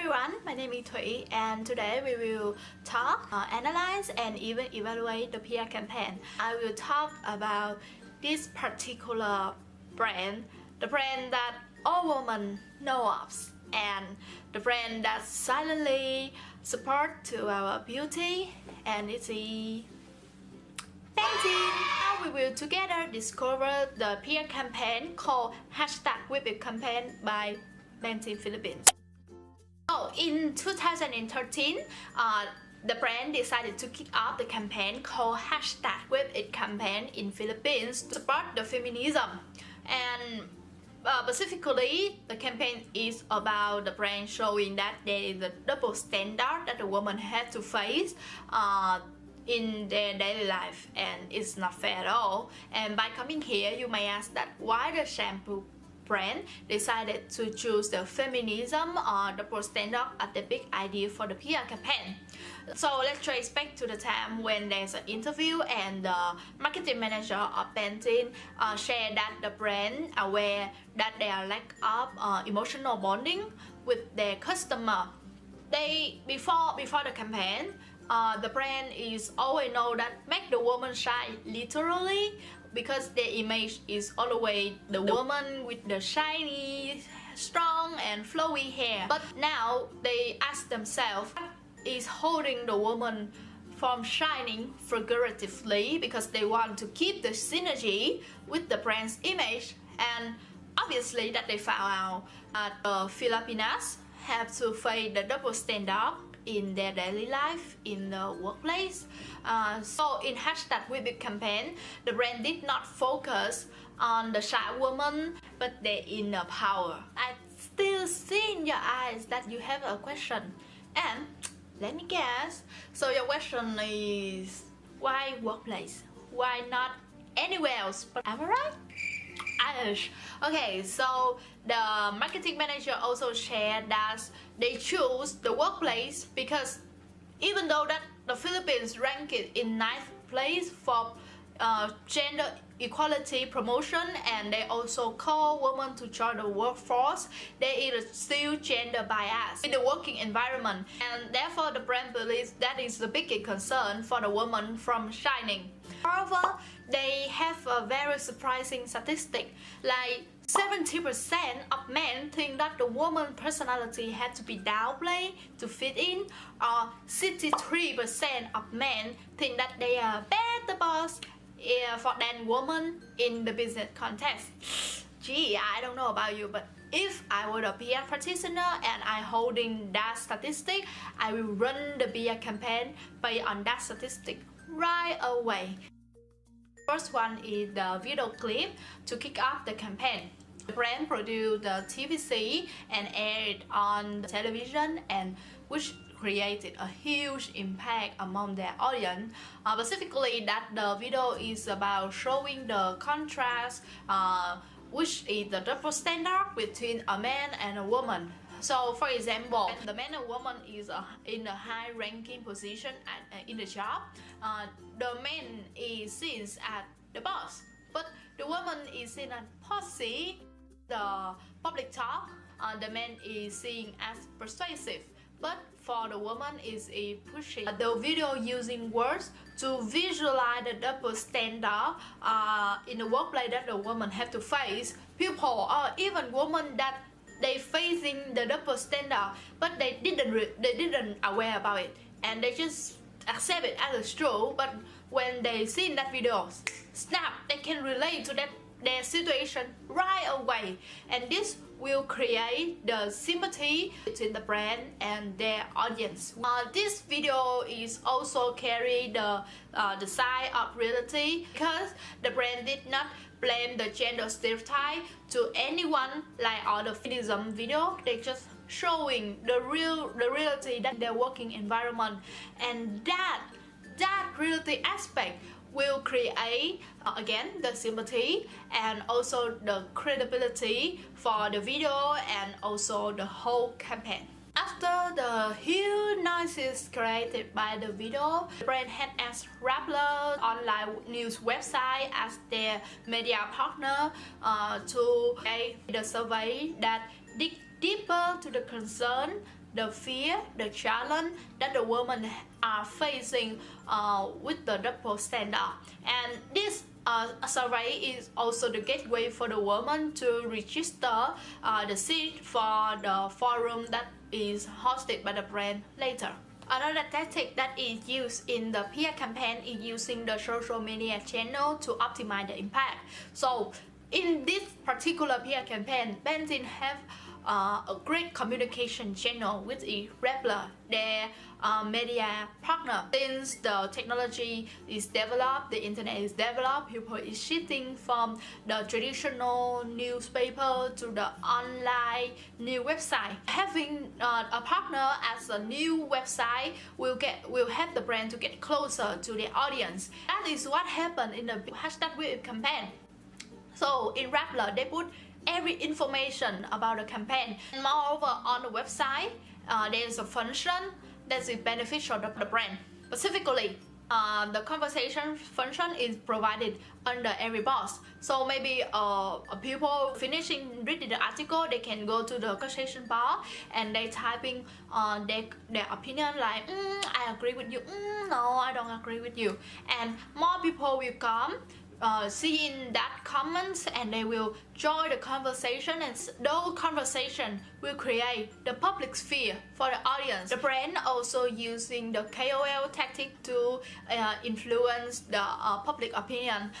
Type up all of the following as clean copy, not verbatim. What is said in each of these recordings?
everyone, my name is Thủy and today we will talk, analyze and even evaluate the PR campaign. I will talk about this particular brand, the brand that all women know of and the brand that silently support to our beauty, and it's a Pantene. Now we will together discover the PR campaign called #WhipIt campaign by Pantene Philippines. So in 2013, the brand decided to kick off the campaign called #WhipIt campaign in Philippines to support the feminism. And specifically, the campaign is about the brand showing that there is a double standard that the woman had to face in their daily life, and it's not fair at all. And by coming here, you may ask that why the shampoo brand decided to choose the feminism or double standard as the big idea for the PR campaign. So let's trace back to the time when there's an interview and the marketing manager of Pantene shared that the brand aware that they are lack of emotional bonding with their customer. Before the campaign, the brand is always know that make the woman shine literally, because their image is always the woman with the shiny, strong and flowy hair. But now they ask themselves, what is holding the woman from shining figuratively, because they want to keep the synergy with the brand's image. And obviously that they found out Filipinas have to face the double standard in their daily life, in the workplace. So in #WhipIt campaign, the brand did not focus on the shy woman, but their inner power. I still see in your eyes that you have a question, and let me guess. So your question is, why workplace? Why not anywhere else? But am I right? Okay, so the marketing manager also shared that they choose the workplace because even though that the Philippines ranked it in 9th place for gender equality promotion, and they also call women to join the workforce, there is still gender bias in the working environment, and therefore the brand believes that is the biggest concern for the woman from shining. However, they have a very surprising statistic, like 70% of men think that the woman's personality had to be downplayed to fit in, or 63% of men think that they are better boss for than women in the business context. Gee, I don't know about you, but if I were a PR practitioner and I holding that statistic, I will run the PR campaign based on that statistic right away. First one is the video clip to kick off the campaign. The brand produced the TVC and aired on the television, and which created a huge impact among their audience. Specifically, that the video is about showing the contrast, which is the double standard between a man and a woman. So, for example, the man and woman is in a high-ranking position in the job. The man is seen as the boss, but the woman is seen as posse. The public talk, the man is seen as persuasive, but for the woman is a pushing. The video using words to visualize the double standard in the workplace that the woman have to face. People or even women that they facing the double standard, but they didn't aware about it, and they just accept it as true. But when they see that video, snap, they can relate to their situation right away, and this will create the sympathy between the brand and their audience. This video is also carry the side of reality, because the brand did not blame the gender stereotype to anyone like all the feminism video. They just showing the reality that their working environment, and that reality aspect will create again the sympathy and also the credibility for the video and also the whole campaign. After the huge noises created by the video, the brand had asked Rappler online news website as their media partner to create the survey that dig deeper to the concern the fear, the challenge that the women are facing with the double standard. And this survey is also the gateway for the women to register the seat for the forum that is hosted by the brand later. Another tactic that is used in the PR campaign is using the social media channel to optimize the impact. So in this particular PR campaign, Pantene have a great communication channel with a regular their media partner. Since the technology is developed, the internet is developed, people is shifting from the traditional newspaper to the online new website. Having a partner as a new website will help the brand to get closer to the audience. That is what happened in the hashtag with campaign. So in Rappler, they put every information about the campaign. And moreover, on the website, there is a function that is beneficial to the brand. Specifically, the conversation function is provided under every box. So maybe people finishing reading the article, they can go to the conversation bar and they typing their opinion like, I agree with you, no, I don't agree with you. And more people will come seeing that comments and they will join the conversation, and those conversation will create the public sphere for the audience. The brand also using the KOL tactic to influence the public opinion.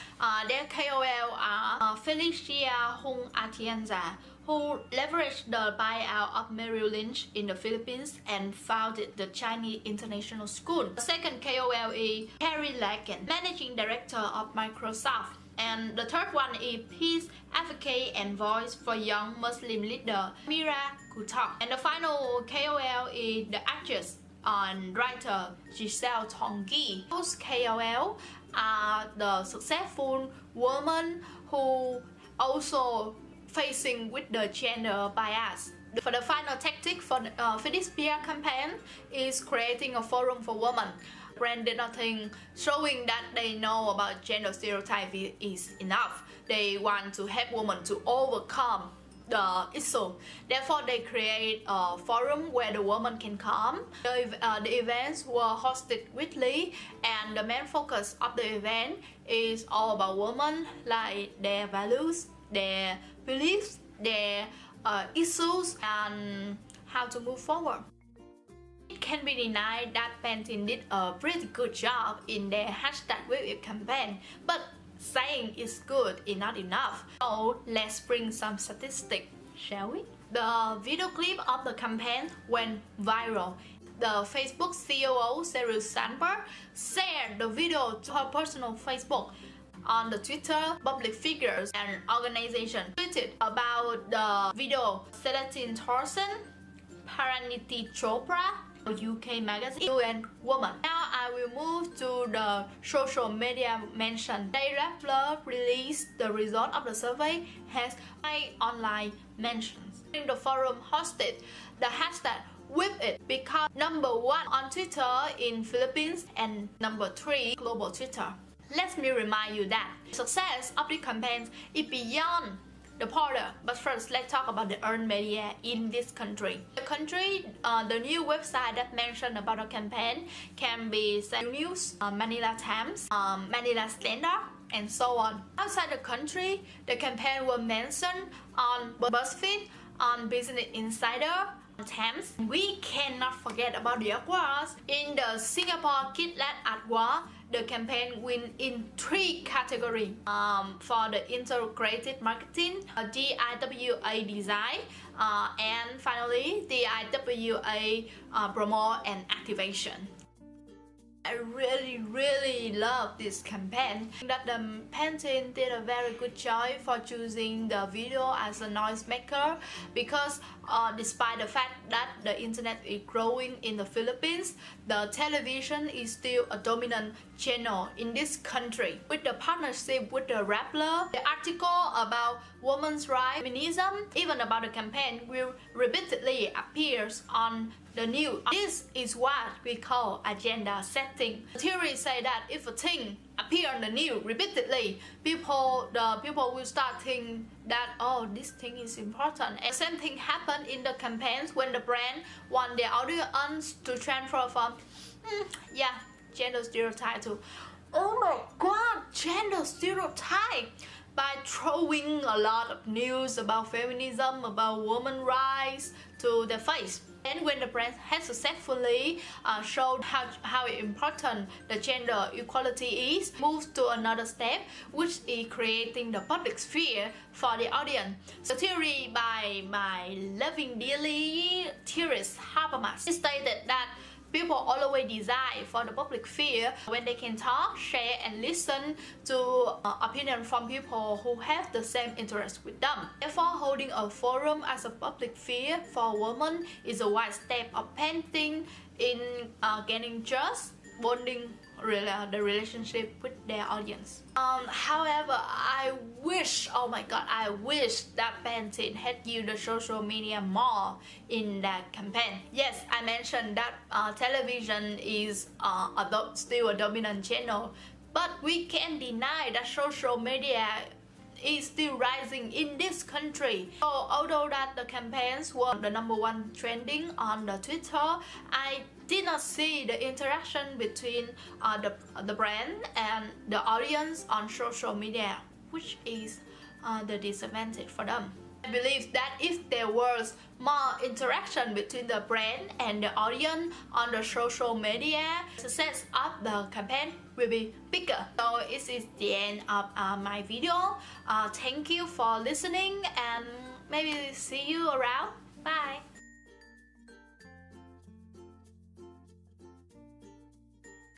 Their KOL are Felicia Hung Atienza, who leveraged the buyout of Merrill Lynch in the Philippines and founded the Chinese International School. The second KOL is Carrie Lagan, Managing Director of Microsoft. And the third one is peace advocate and voice for young Muslim leader Mira Kutok. And the final KOL is the actress and writer Giselle Tonggi. Those KOL are the successful women who also facing with the gender bias. For the final tactic for this PR campaign is creating a forum for women. Brand did not think showing that they know about gender stereotype is enough. They want to help women to overcome the issue. Therefore, they create a forum where the women can come. The events were hosted weekly, and the main focus of the event is all about women, like their values, their beliefs, their issues, and how to move forward. It can be denied that Pantene did a pretty good job in their hashtag with it campaign, but saying it's good is not enough. So let's bring some statistics, shall we? The video clip of the campaign went viral. The Facebook COO Sheryl Sandberg shared the video to her personal Facebook. On the Twitter, public figures and organizations tweeted about the video. Celestine Thorson, Paraniti Chopra, UK magazine, UN Woman. Now I will move to the social media mention. Day Rappler released the result of the survey has 5 online mentions. In the forum hosted, the hashtag with it because number 1 on Twitter in Philippines and number 3 global Twitter. Let me remind you that success of the campaigns is beyond the portal. But first, let's talk about the earned media in this country. The new website that mentioned about the campaign can be News, Manila Times, Manila Standard, and so on. Outside the country, the campaign was mentioned on BuzzFeed, on Business Insider, Times. We cannot forget about the awards. In the Singapore Kidlat Award, the campaign win in 3 categories for the integrated marketing, DIWA design, and finally DIWA promote and activation. I really love this campaign. That the Pantene did a very good job for choosing the video as a noisemaker, because despite the fact that the internet is growing in the Philippines, the television is still a dominant channel in this country. With the partnership with the Rappler, the article about women's rights, feminism, even about the campaign will repeatedly appears on the news. This is what we call agenda setting. The theory say that if a thing appear on the news repeatedly, the people will start think that, oh, this thing is important. And the same thing happen in the campaigns when the brand want their audience to transfer from yeah, gender stereotype to, oh my god, gender stereotype, by throwing a lot of news about feminism, about women's rights to their face. And when the brand has successfully showed how important the gender equality is, moves to another step, which is creating the public sphere for the audience. The theory by my loving dearly theorist Habermas stated that people always desire for the public sphere when they can talk, share, and listen to opinion from people who have the same interest with them. Therefore, holding a forum as a public sphere for women is a wise step of painting in gaining trust, bonding the relationship with their audience. However, I wish, oh my god, I wish that painting had used the social media more in that campaign. Yes, I mentioned that television is still a dominant channel, but we can't deny that social media is still rising in this country. So although that the campaigns were the #1 trending on the Twitter, I did not see the interaction between the brand and the audience on social media, which is the disadvantage for them. I believe that if there was more interaction between the brand and the audience on the social media, the success of the campaign will be bigger. So this is the end of my video. Thank you for listening and maybe see you around. Bye.